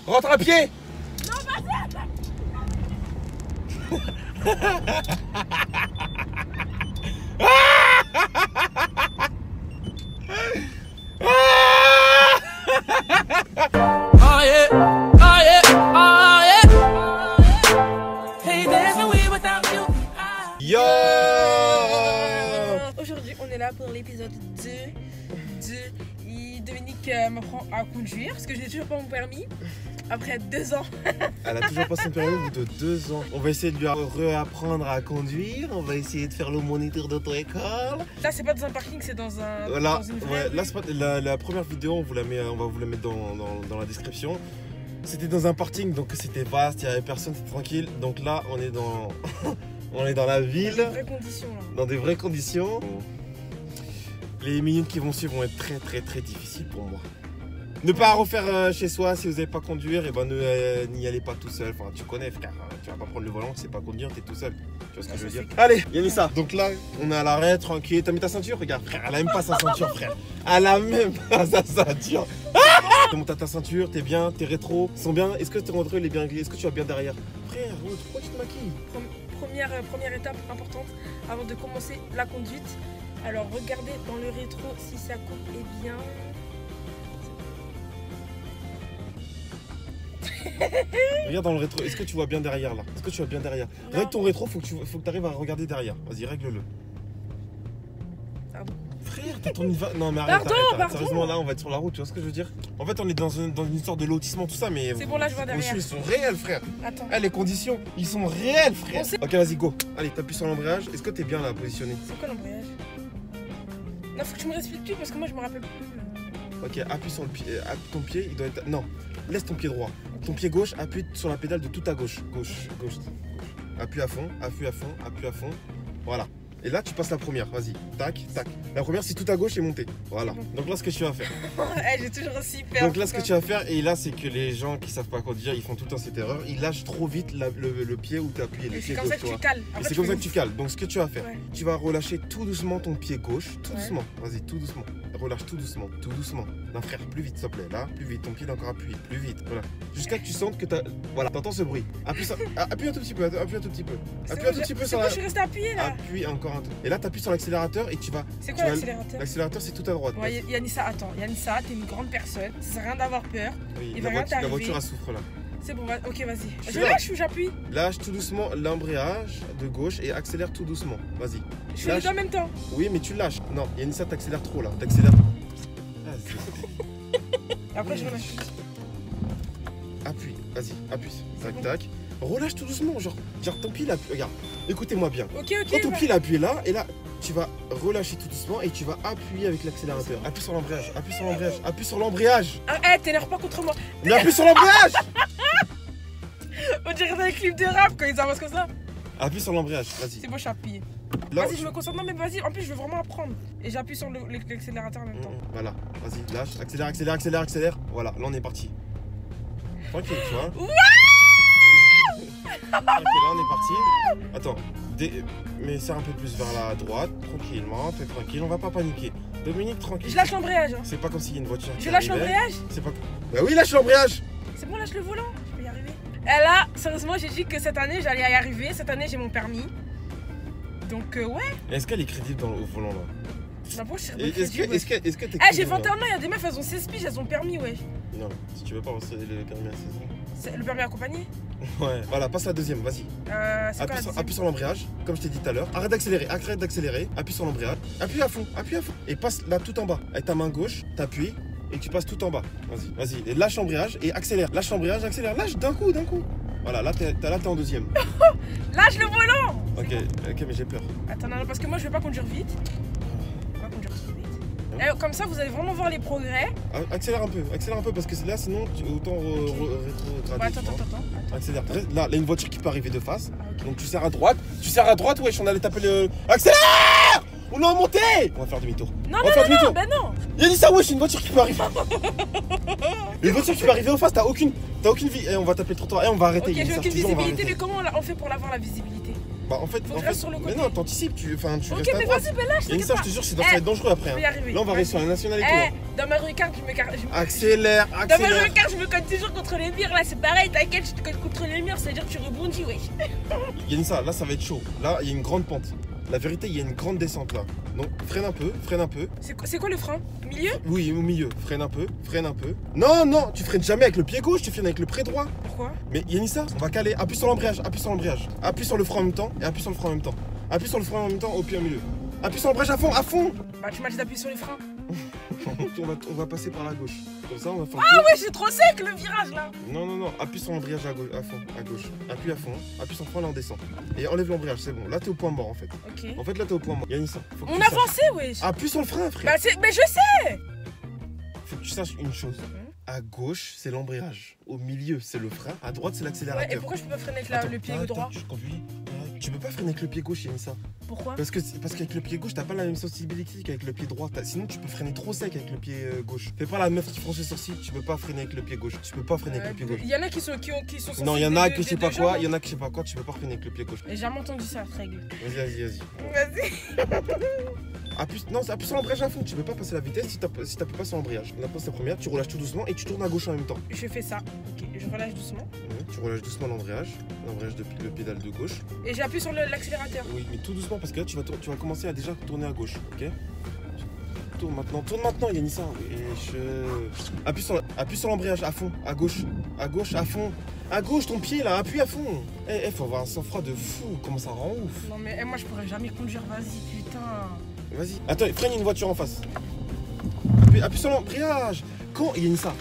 Rentre à pied. Non, vas-y. Yo! Aujourd'hui, on est là pour l'épisode 2 de Dominique m'apprend à conduire parce que j'ai toujours pas mon permis après 2 ans. Elle a toujours pas son permis au bout de 2 ans. On va essayer de lui réapprendre à conduire. On va essayer de faire le moniteur d'auto-école. Là, c'est pas dans un parking, c'est dans un. Voilà. Dans une vraie rue. Là, c'est pas la première vidéo. On va vous la mettre dans la description. C'était dans un parking, donc c'était vaste. Il y avait personne, c'était tranquille. Donc là, on est dans on est dans la ville. Dans des vraies conditions là. Dans des vraies conditions. Les minutes qui vont suivre vont être très difficiles pour moi. Ne pas refaire chez soi si vous n'avez pas conduire, et ben n'y allez pas tout seul. Enfin, tu connais, frère. Tu vas pas prendre le volant, tu sais pas conduire, t'es tout seul. Tu vois ce que je veux dire? Allez, Yanissa. Donc là, on est à l'arrêt, tranquille. T'as mis ta ceinture? Regarde, frère, elle a même pas sa ceinture, frère. Elle a même pas sa ceinture. Tu montes à ta ceinture, t'es bien, t'es rétro. Ils sont bien. Est-ce que ton rétro il est bien réglé? Est-ce que tu vas bien derrière? Frère, pourquoi tu te maquilles? Première étape importante avant de commencer la conduite. Alors regardez dans le rétro si ça coupe bien. Regarde dans le rétro, est-ce que tu vois bien derrière là? Est-ce que tu vois bien derrière? Règle ton rétro, faut que tu arrives à regarder derrière. Vas-y, règle-le. Pardon. Frère, t'es ton niveau. Non mais arrête, Pardon. Sérieusement, là on va être sur la route, tu vois ce que je veux dire? En fait, on est dans une histoire de lotissement, tout ça, mais. C'est bon, là je vois derrière. Ils sont réels, frère. Attends. Les conditions, ils sont réels, frère. Ok, vas-y, go. Allez, t'appuies sur l'embrayage. Est-ce que t'es bien là positionné? C'est quoi l'embrayage? Non, faut que tu me réexpliques plus parce que moi je me rappelle plus. Ok, appuie sur le pied. Ton pied, il doit être. Non, laisse ton pied droit. Ton pied gauche, appuie sur la pédale de tout à gauche. Gauche. Appuie à fond. Voilà. Et là, tu passes la première. Vas-y. Tac. La première, c'est tout à gauche et monter. Voilà. Donc là, ce que tu vas faire. J'ai toujours aussi peur. Donc là, ce que tu vas faire, et là, c'est que les gens qui savent pas conduire, ils font tout le temps cette erreur. Ils lâchent trop vite le pied où tu as appuyé. C'est comme ça que tu cales. Et c'est comme ça que tu cales. Donc ce que tu vas faire, tu vas relâcher tout doucement ton pied gauche. Tout doucement. Vas-y, tout doucement. Relâche tout doucement. Non, frère, plus vite, s'il te plaît. Là, plus vite. Ton pied est encore appuyé. Plus vite. Voilà. Jusqu'à que tu sentes que tu as. Voilà, t'entends ce bruit. Appuie un tout petit peu. Appuie un tout petit peu sur la. Je suis resté appuyé là. Appuie encore un peu. Et là, t'appuies sur l'accélérateur et tu vas. C'est quoi l'accélérateur? L'accélérateur, c'est tout à droite. Ouais, Yanissa, attends. Yanissa, t'es une grande personne. Ça sert à rien d'avoir peur. Oui, Il va rien t'arriver. la voiture, elle souffre là. C'est bon, ok, vas-y. Je lâche ou j'appuie? Lâche tout doucement l'embrayage de gauche et accélère tout doucement. Vas-y. Je fais les deux en même temps. Oui, mais tu lâches. Non, Yanissa, t'accélères trop là. T'accélères. Après, je relâche. Appuie, vas-y, appuie. Tac. Relâche tout doucement, genre ton pied là, regarde, écoutez-moi bien. Ok. Quand ton pied là appuyé là, et là, tu vas relâcher tout doucement et tu vas appuyer avec l'accélérateur. Appuie sur l'embrayage. T'énerve pas contre moi. Mais appuie sur l'embrayage. On dirait dans les clips de rap quand ils avancent comme ça. Appuie sur l'embrayage, vas-y. C'est bon, je suis appuyé. Là, vas-y, je me concentre. Non, mais vas-y, en plus, je veux vraiment apprendre. Et j'appuie sur l'accélérateur en même temps. Voilà, vas-y, lâche, accélère. Voilà, là on est parti. Tranquille, tu vois. Ouais. Ok, là on est parti. Attends, mais serre un peu plus vers la droite, tranquillement, t'es tranquille, on va pas paniquer. Dominique, tranquille. Je lâche l'embrayage. C'est pas comme s'il y a une voiture. Je lâche l'embrayage. C'est pas. Bah oui, lâche l'embrayage. C'est bon, lâche le volant. Je peux y arriver. Et là, sérieusement, j'ai dit que cette année j'allais y arriver. Cette année, j'ai mon permis. Donc, ouais. Est-ce qu'elle est crédible au volant là? Est-ce que t'es. J'ai 21 ans, il y a des meufs, elles ont 16 piges, elles ont permis, ouais. Non, si tu veux pas recevoir le permis à 16 ans. Le permis accompagné? Ouais, voilà, passe la deuxième, vas-y. Appuie sur l'embrayage, comme je t'ai dit tout à l'heure. Arrête d'accélérer, appuie sur l'embrayage. Appuie à fond. Et passe là tout en bas. Avec ta main gauche, t'appuies et tu passes tout en bas. Vas-y. Et lâche l'embrayage et accélère. Lâche l'embrayage, accélère. Lâche d'un coup. Voilà, là t'es en deuxième. Lâche le volant. Ok, mais j'ai peur. Attends, non, parce que moi je vais pas conduire vite. Et comme ça, vous allez vraiment voir les progrès. Accélère un peu parce que là, sinon, autant rétrograder. Attends. Accélère. Là, il y a une voiture qui peut arriver de face. Donc tu serres à droite. Wesh, on allait taper le. Accélère! On est en montée! On va faire demi-tour. Non, ben non! Yanissa, wesh, une voiture qui peut arriver. Une voiture qui peut arriver en face, t'as aucune vie. Et on va taper le trottoir et on va arrêter. Ok, j'ai aucune visibilité, mais comment on fait pour l'avoir la visibilité? Bah en fait, sur le côté. Mais non, t'anticipes, tu restes à droite. Ok, mais vas-y, lâche. Yanissa, je te jure, ça va être dangereux après. Je vais y arriver. Là, on va arriver sur la nationalité. Dans Mario Kart, Accélère, Dans Mario accélère. Kart, je me cogne toujours contre les murs. Là, c'est pareil, t'inquiète, je te cogne contre les murs, c'est-à-dire que tu rebondis, wesh. Yanissa, là ça va être chaud. Là, il y a une grande pente. La vérité, il y a une grande descente là. Donc, freine un peu, freine un peu. C'est quoi le frein? Milieu? Oui, au milieu. Freine un peu, freine un peu. Non, non, tu freines jamais avec le pied gauche, tu freines avec le pied droit. Pourquoi? Mais Yanissa, on va caler. Appuie sur l'embrayage, appuie sur l'embrayage. Appuie sur le frein en même temps et appuie sur le frein en même temps. Appuie sur le frein en même temps au pied au milieu. Appuie sur l'embrayage à fond, à fond. Bah, tu m'as dit d'appuyer sur les freins. on va passer par la gauche. Comme ça, on va faire le Ah tour. ouais, c'est trop sec le virage là. Non, non, non, appuie sur l'embrayage à gauche, à fond, à gauche. Appuie à fond, appuie sur le frein, là on descend. Et enlève l'embrayage, c'est bon. Là t'es au point mort en fait. Ok. En fait, là t'es au point mort. Yanissa, faut que On tu saches. avançait, wesh. Appuie sur le frein, frère. Bah, mais je sais. Faut que tu saches une chose. À gauche, c'est l'embrayage. Au milieu, c'est le frein. À droite, c'est Ouais, et l'accélérateur. pourquoi je peux pas freiner avec Attends, le pied attends, droit? tu conduis. Tu peux pas freiner avec le pied gauche, Yanissa. Pourquoi? Parce qu'avec le pied gauche, t'as pas la même sensibilité qu'avec le pied droit. Sinon, tu peux freiner trop sec avec le pied gauche. Fais pas la meuf qui fronce les sourcils. Tu peux pas freiner avec le pied gauche. Tu peux pas freiner avec le pied gauche. Il y en a qui sont Non, il y en a sensibles que je sais des pas deux quoi. jambes. Il y en a que je sais pas quoi. Tu peux pas freiner avec le pied gauche. J'ai jamais entendu ça, règle. Vas-y, vas-y, vas-y. Vas-y. Appuie sur l'embrayage à fond. Tu peux pas passer la vitesse si t'appuies pas sur l'embrayage. La passe la première, tu relâches tout doucement et tu tournes à gauche en même temps. Je fais ça. Ok, je relâche doucement. Ouais, tu relâches doucement l'embrayage de le pédale de gauche. Et j'appuie sur l'accélérateur. Oui, mais tout doucement parce que là tu vas commencer à déjà tourner à gauche, ok? Tourne maintenant, Yanissa. Appuie sur l'embrayage à fond, à gauche, à fond. À gauche, ton pied là, appuie à fond. Faut avoir un sang-froid de fou, comment ça rend ouf. Non mais moi je pourrais jamais conduire, vas-y, putain. Vas-y. Attends, freine une voiture en face. Appuie sur l'embrayage. Quand Yanissa?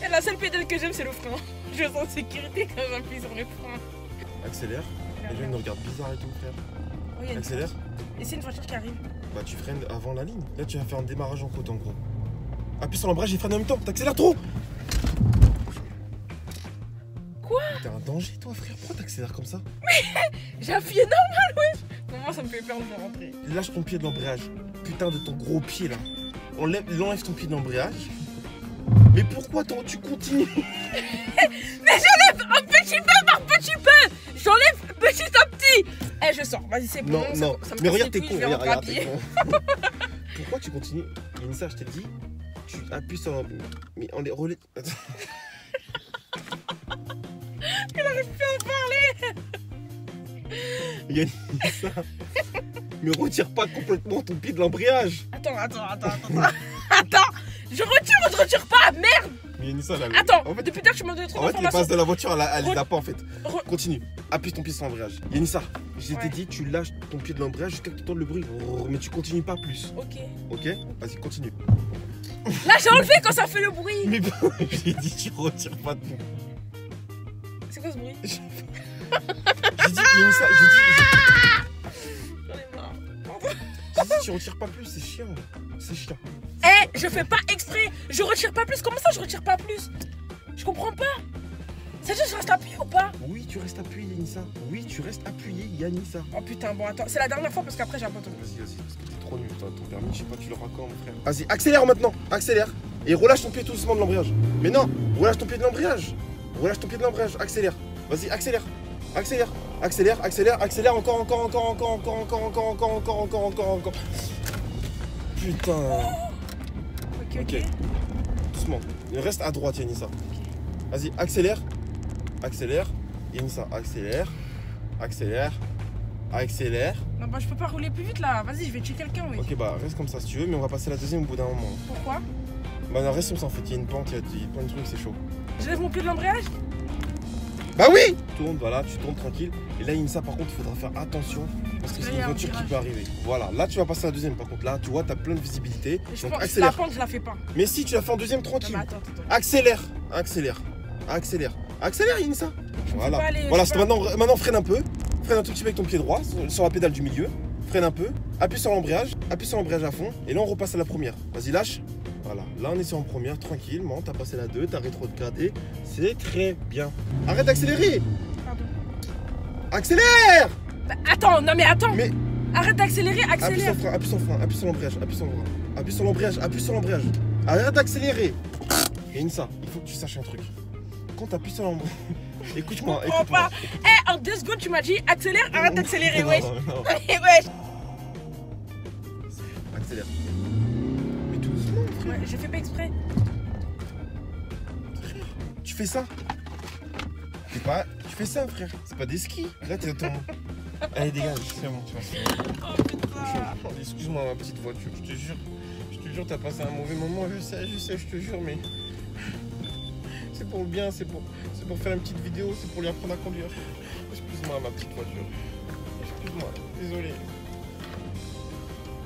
Et la seule pédale que j'aime c'est le frein. Je sens en sécurité quand j'appuie sur le frein. Accélère. Les gens ils nous regardent bizarre et tout, frère. Oh, il y a une Accélère. Et c'est une voiture qui arrive. Bah tu freines avant la ligne. Là tu vas faire un démarrage en côte en gros. Appuie sur l'embrayage et freine en même temps. T'accélères trop. Quoi? T'es un danger toi frère. Pourquoi t'accélères comme ça? J'ai appuyé normal, wesh. Non, moi ça me fait peur de rentrer. Lâche ton pied de l'embrayage. Putain de ton gros pied là. Enlève ton pied de l'embrayage. Mais pourquoi tu continues? Mais j'enlève un petit peu par petit peu. J'enlève petit à petit. Eh, je sors, vas-y, c'est bon. Non, non. Ça me Mais casse regarde les t'es couilles, con. je vais rentrer à Regarde pied. t'es con. Pourquoi tu continues? Yanissa, je t'ai dit. Tu appuies sur l'embrayage. Mais on les relais. Il arrive plus à parler. Yanissa. Mais retire pas complètement ton pied de l'embrayage. Attends. Attends. Je retire ou je retire pas? Merde. Mais Yanissa là. Attends, En fait, depuis tard, tu m'as donné trop les d'informations. bases de la voiture, elle les a Re- pas en fait. Re- Continue. Appuie ton pied sur l'embrayage. Yanissa, je t'ai Ouais. dit, tu lâches ton pied de l'embrayage jusqu'à ce que tu entends le bruit. Mais tu continues pas plus. Ok. Ok? Vas-y, continue. Là, j'ai enlevé quand ça fait le bruit. Mais j'ai dit, tu retires pas de ton. C'est quoi ce bruit? J'ai dit, Yanissa, J'en ai marre. j'ai dit, tu retires pas plus, c'est chiant. C'est chiant. Eh, je fais pas exprès. Je retire pas plus. Comment ça, je retire pas plus? Je comprends pas. C'est-à-dire, je reste appuyé ou pas? Oui, tu restes appuyé, Yanissa. Oui, tu restes appuyé, Yanissa. Oh putain, bon, attends. C'est la dernière fois parce qu'après, j'abandonne. Vas-y, parce que t'es trop nul, toi. Ton permis, je sais pas, tu l'auras quand, mon frère. Vas-y, accélère maintenant. Accélère. Et relâche ton pied tout doucement de l'embrayage. Mais non, relâche ton pied de l'embrayage. Relâche ton pied de l'embrayage. Accélère. Vas-y, accélère. Accélère. Accélère. Encore. Putain. Ok. Doucement. Il reste à droite, Yanissa. Vas-y, accélère. Yanissa, accélère. Non, bah, je peux pas rouler plus vite là. Vas-y, je vais tuer quelqu'un, oui. Ok, bah reste comme ça si tu veux, mais on va passer la deuxième au bout d'un moment. Pourquoi? Bah non, reste comme ça en fait, il y a une pente, il y a plein de trucs, c'est chaud. Je lève mon pied de l'embrayage? Bah oui! Tourne, voilà, tu tournes tranquille. Et là, Yanissa, par contre, il faudra faire attention parce que Là, c'est il y une a un voiture qui virage. peut arriver. Voilà, là tu vas passer à la deuxième par contre. Là, tu vois, t'as plein de visibilité. Je Donc pense la accélère. pente, je la fais pas. Mais si, tu la fais en deuxième Non, tranquille. mais attends. Accélère, Yanissa. Je me fais Voilà, pas aller, voilà je sais maintenant freine un peu. Freine un tout petit peu avec ton pied droit sur la pédale du milieu. Freine un peu, appuie sur l'embrayage à fond. Et là, on repasse à la première. Vas-y, lâche. Voilà, là, on est sur en première, tranquillement. T'as passé la 2, t'as rétrogradé. C'est très bien. Arrête d'accélérer. Pardon. Accélère. Bah, attends, non mais attends. Mais Arrête d'accélérer, appuie accélère. sur le frein, appuie sur l'embrayage. Arrête d'accélérer. Et Yanissa, il faut que tu saches un truc. Quand t'appuies sur l'embrayage. Écoute-moi. comprends pas. Eh, en 2 secondes, tu m'as dit accélère, arrête d'accélérer, wesh. Non. Wesh. je fais pas exprès. Tu fais ça? Tu fais ça, frère. C'est pas des skis. Là, t'es dans ton. Allez, dégage, c'est bon, tu vois. Oh putain. Excuse-moi, ma petite voiture, je te jure. Je te jure, t'as passé un mauvais moment, je sais, je te jure, mais. C'est pour le bien, c'est pour faire une petite vidéo, c'est pour lui apprendre à conduire. Excuse-moi, ma petite voiture. Excuse-moi, désolé.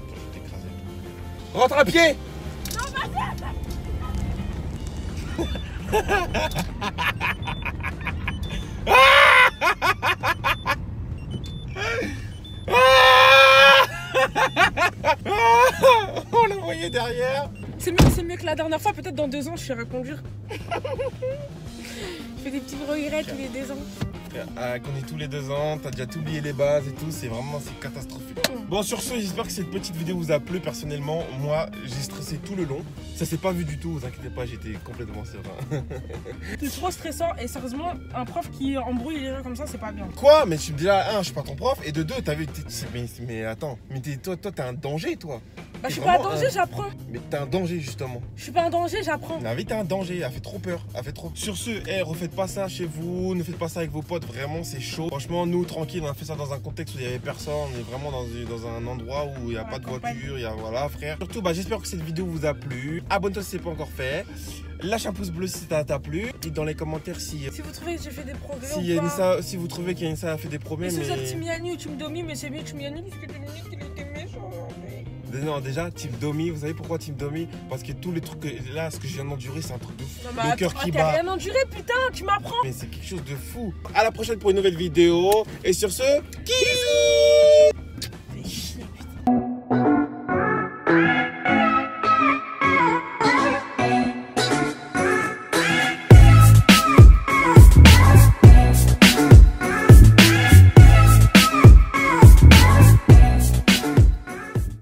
Je vais t'écraser. Rentre à pied! Non, vas-y! On l'a envoyé derrière. C'est mieux que la dernière fois, peut-être dans 2 ans je saurai conduire. Je fais des petits regrets tous les 2 ans. Qu'on est tous les 2 ans, t'as déjà tout oublié les bases et tout, c'est catastrophique. Bon, sur ce, j'espère que cette petite vidéo vous a plu. Personnellement, moi, j'ai stressé tout le long. Ça s'est pas vu du tout, vous inquiétez pas, j'étais complètement serein. C'est trop stressant et sérieusement, un prof qui embrouille les gens comme ça, c'est pas bien. Quoi? Mais tu me dis là, 1, je suis pas ton prof, et de 2, t'as vu, mais attends, mais toi, t'es un danger, toi. Bah, je suis pas un danger, j'apprends. Mais t'es un danger, justement. Je suis pas un danger, j'apprends. La vie, t'es un danger, elle fait trop peur, elle fait trop. Sur ce, refaites pas ça chez vous, ne faites pas ça avec vos potes, vraiment, c'est chaud. Franchement, nous, tranquille, on a fait ça dans un contexte où il y avait personne, on est vraiment dans un endroit où il n'y a pas de voiture, voilà, frère. Surtout, j'espère que cette vidéo vous a plu. Abonne-toi si c'est pas encore fait. Lâche un pouce bleu si ça t'a plu. Dites dans les commentaires si vous trouvez que j'ai fait des progrès si vous trouvez qu'Yanissa a fait des progrès. Mais c'est Team Yannou, Team Domi, mais c'est mieux Team Yannou parce que Dominique il était méchant. Non, déjà, Team Domi, vous savez pourquoi Team Domi? Parce que tous les trucs là, ce que je viens d'endurer, c'est un truc de fou. Le cœur qui bat. T'as rien enduré, putain, tu m'apprends. Mais c'est quelque chose de fou. À la prochaine pour une nouvelle vidéo. Et sur ce, kiss.